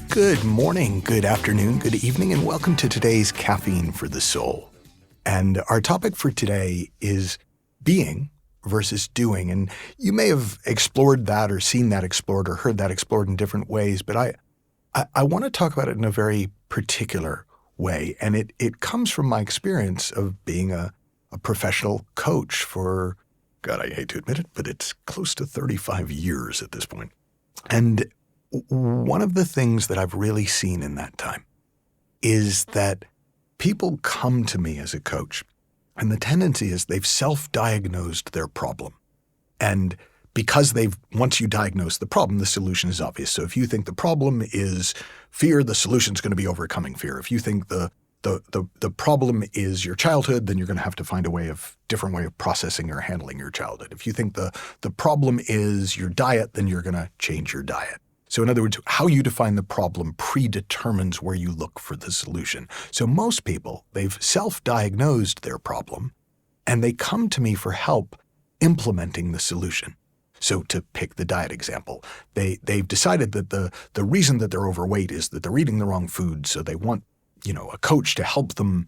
Good morning, good afternoon, good evening, and welcome to today's Caffeine for the Soul. And our topic for today is being versus doing. And you may have explored that or seen that explored or heard that explored in different ways, but I want to talk about it in a very particular way. And it comes from my experience of being a professional coach for, God, I hate to admit it, but it's close to 35 years at this point. And one of the things that I've really seen in that time is that people come to me as a coach, and the tendency is they've self-diagnosed their problem. And because once you diagnose the problem, the solution is obvious. So if you think the problem is fear, the solution is going to be overcoming fear. If you think the problem is your childhood, then you're going to have to find a different way of processing or handling your childhood. If you think the problem is your diet, then you're going to change your diet. So in other words, how you define the problem predetermines where you look for the solution. So most people, they've self-diagnosed their problem, and they come to me for help implementing the solution. So to pick the diet example, they've decided that the reason that they're overweight is that they're eating the wrong food, so they want, a coach to help them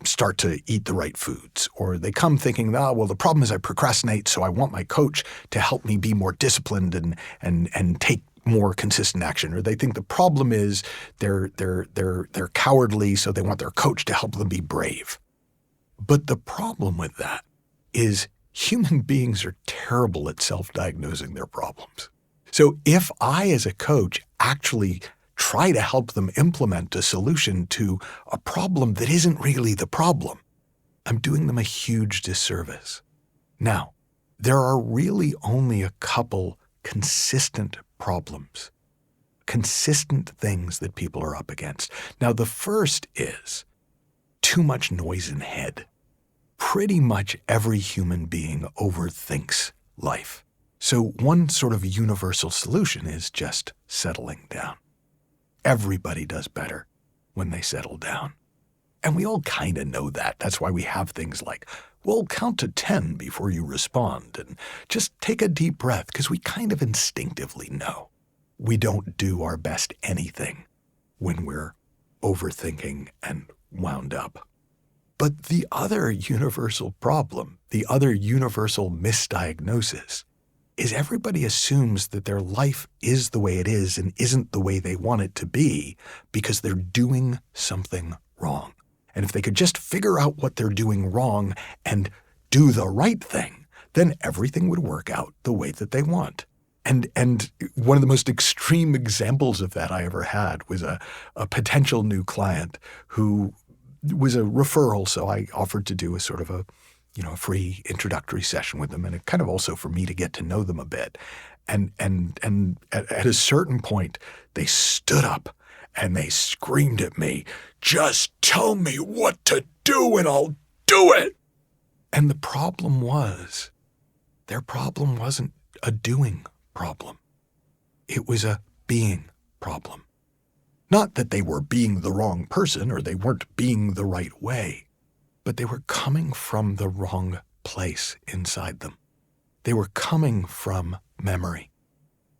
start to eat the right foods. Or they come thinking, well, the problem is I procrastinate, so I want my coach to help me be more disciplined and take more consistent action. Or they think the problem is they're cowardly, so they want their coach to help them be brave. But the problem with that is human beings are terrible at self-diagnosing their problems. So if I, as a coach, actually try to help them implement a solution to a problem that isn't really the problem, I'm doing them a huge disservice. Now, there are really only a couple consistent problems, consistent things that people are up against. Now, the first is too much noise in head. Pretty much every human being overthinks life. So one sort of universal solution is just settling down. Everybody does better when they settle down. And we all kind of know that. That's why we have things like, well, count to 10 before you respond, and just take a deep breath, because we kind of instinctively know we don't do our best anything when we're overthinking and wound up. But the other universal problem, the other universal misdiagnosis, is everybody assumes that their life is the way it is and isn't the way they want it to be because they're doing something wrong. And if they could just figure out what they're doing wrong and do the right thing, then everything would work out the way that they want. And one of the most extreme examples of that I ever had was a potential new client who was a referral. So I offered to do a sort of a free introductory session with them, and it kind of also for me to get to know them a bit. And at a certain point, they stood up and they screamed at me, "Just tell me what to do and I'll do it." And the problem was, their problem wasn't a doing problem. It was a being problem. Not that they were being the wrong person or they weren't being the right way, but they were coming from the wrong place inside them. They were coming from memory.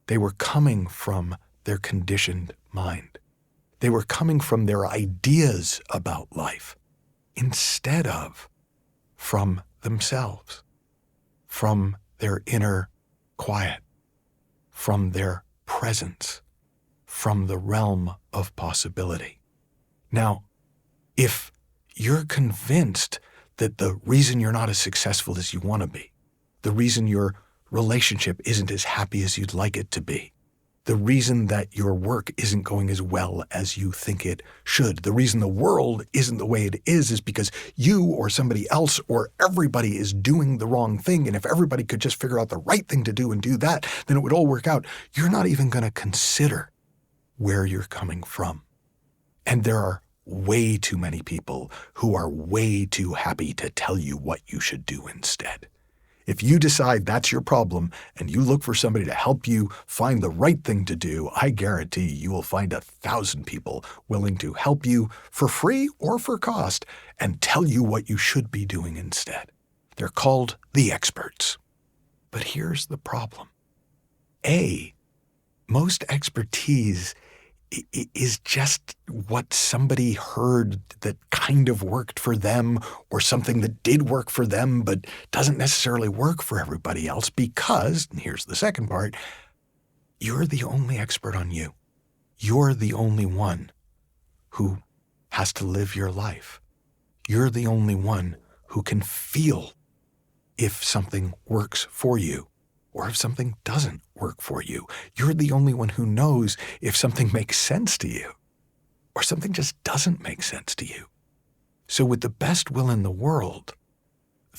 They were coming from their conditioned mind. They were coming from their ideas about life instead of from themselves, from their inner quiet, from their presence, from the realm of possibility. Now, if you're convinced that the reason you're not as successful as you want to be, the reason your relationship isn't as happy as you'd like it to be, the reason that your work isn't going as well as you think it should, the reason the world isn't the way it is because you or somebody else or everybody is doing the wrong thing, and if everybody could just figure out the right thing to do and do that, then it would all work out. You're not even going to consider where you're coming from. And there are way too many people who are way too happy to tell you what you should do instead. If you decide that's your problem and you look for somebody to help you find the right thing to do, I guarantee you will find 1,000 people willing to help you for free or for cost and tell you what you should be doing instead. They're called the experts. But here's the problem. Most expertise is just what somebody heard that kind of worked for them, or something that did work for them but doesn't necessarily work for everybody else, because, and here's the second part, you're the only expert on you. You're the only one who has to live your life. You're the only one who can feel if something works for you or if something doesn't work for you. You're the only one who knows if something makes sense to you or something just doesn't make sense to you. So with the best will in the world,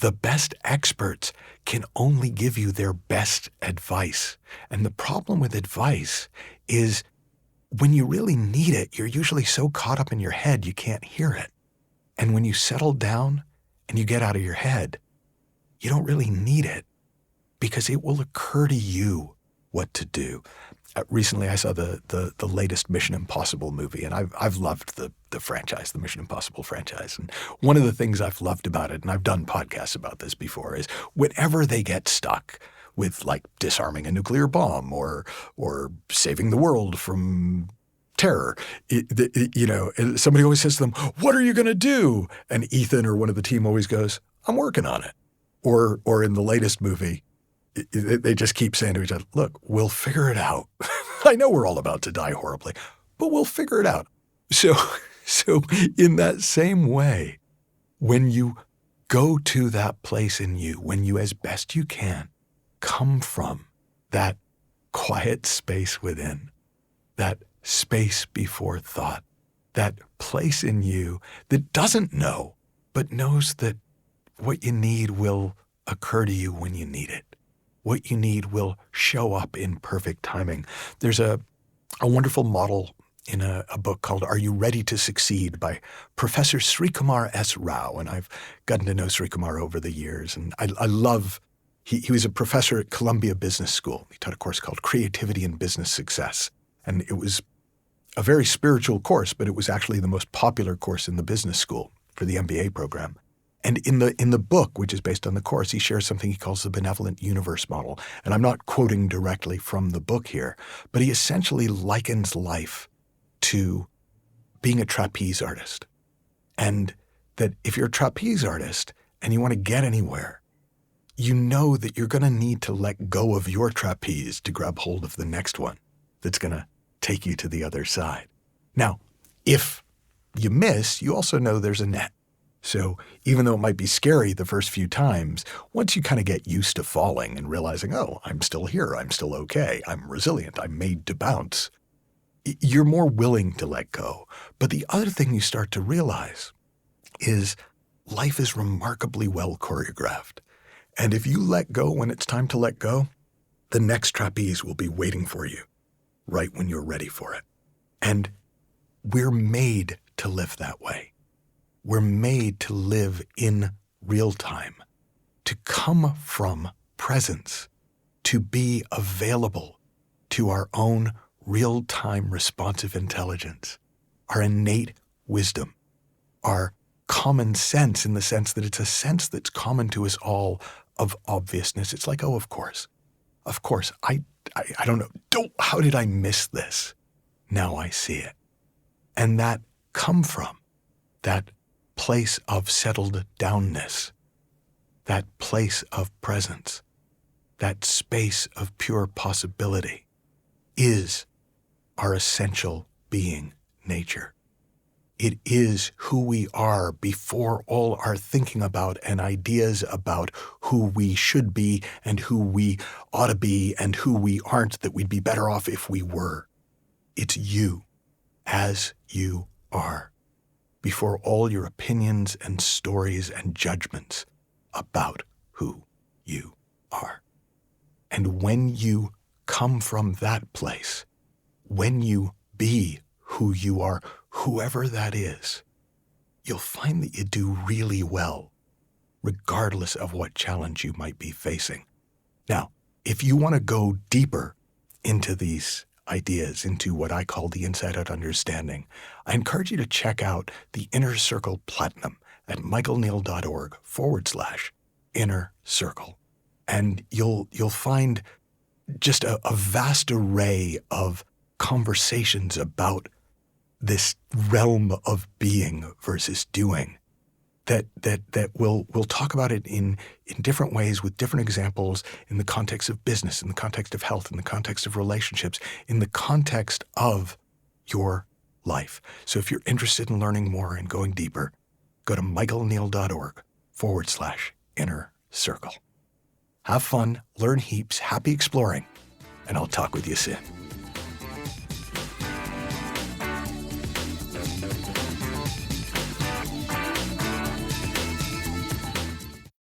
the best experts can only give you their best advice. And the problem with advice is when you really need it, you're usually so caught up in your head you can't hear it. And when you settle down and you get out of your head, you don't really need it because it will occur to you what to do. Recently, I saw the latest Mission Impossible movie, and I've loved the franchise, the Mission Impossible franchise. And one of the things I've loved about it, and I've done podcasts about this before, is whenever they get stuck with like disarming a nuclear bomb or saving the world from terror, somebody always says to them, "What are you going to do?" And Ethan or one of the team always goes, "I'm working on it." Or in the latest movie, they just keep saying to each other, "Look, we'll figure it out. I know we're all about to die horribly, but we'll figure it out." So in that same way, when you go to that place in you, when you, as best you can, come from that quiet space within, that space before thought, that place in you that doesn't know, but knows that what you need will occur to you when you need it. What you need will show up in perfect timing. There's a wonderful model in a book called Are You Ready to Succeed by Professor Srikumar S. Rao. And I've gotten to know Srikumar over the years. And I love, he was a professor at Columbia Business School. He taught a course called Creativity and Business Success. And it was a very spiritual course, but it was actually the most popular course in the business school for the MBA program. And in the book, which is based on the course, he shares something he calls the benevolent universe model. And I'm not quoting directly from the book here, but he essentially likens life to being a trapeze artist. And that if you're a trapeze artist and you want to get anywhere, you know that you're going to need to let go of your trapeze to grab hold of the next one that's going to take you to the other side. Now, if you miss, you also know there's a net. So even though it might be scary the first few times, once you kind of get used to falling and realizing, oh, I'm still here, I'm still okay, I'm resilient, I'm made to bounce, you're more willing to let go. But the other thing you start to realize is life is remarkably well choreographed. And if you let go when it's time to let go, the next trapeze will be waiting for you right when you're ready for it. And we're made to live that way. We're made to live in real time, to come from presence, to be available to our own real-time responsive intelligence, our innate wisdom, our common sense in the sense that it's a sense that's common to us all of obviousness. It's like, oh, of course, I don't know. How did I miss this? Now I see it. And that come from that place of settled downness, that place of presence, that space of pure possibility is our essential being nature. It is who we are before all our thinking about and ideas about who we should be and who we ought to be and who we aren't, that we'd be better off if we were. It's you as you are, before all your opinions and stories and judgments about who you are. And when you come from that place, when you be who you are, whoever that is, you'll find that you do really well, regardless of what challenge you might be facing. Now, if you want to go deeper into these ideas, into what I call the inside-out understanding, I encourage you to check out the Inner Circle Platinum at michaelneill.org/ inner circle. And you'll find just a vast array of conversations about this realm of being versus doing that we'll talk about it in different ways with different examples in the context of business, in the context of health, in the context of relationships, in the context of your life. So if you're interested in learning more and going deeper, go to michaelneill.org/inner circle. Have fun, learn heaps, happy exploring, and I'll talk with you soon.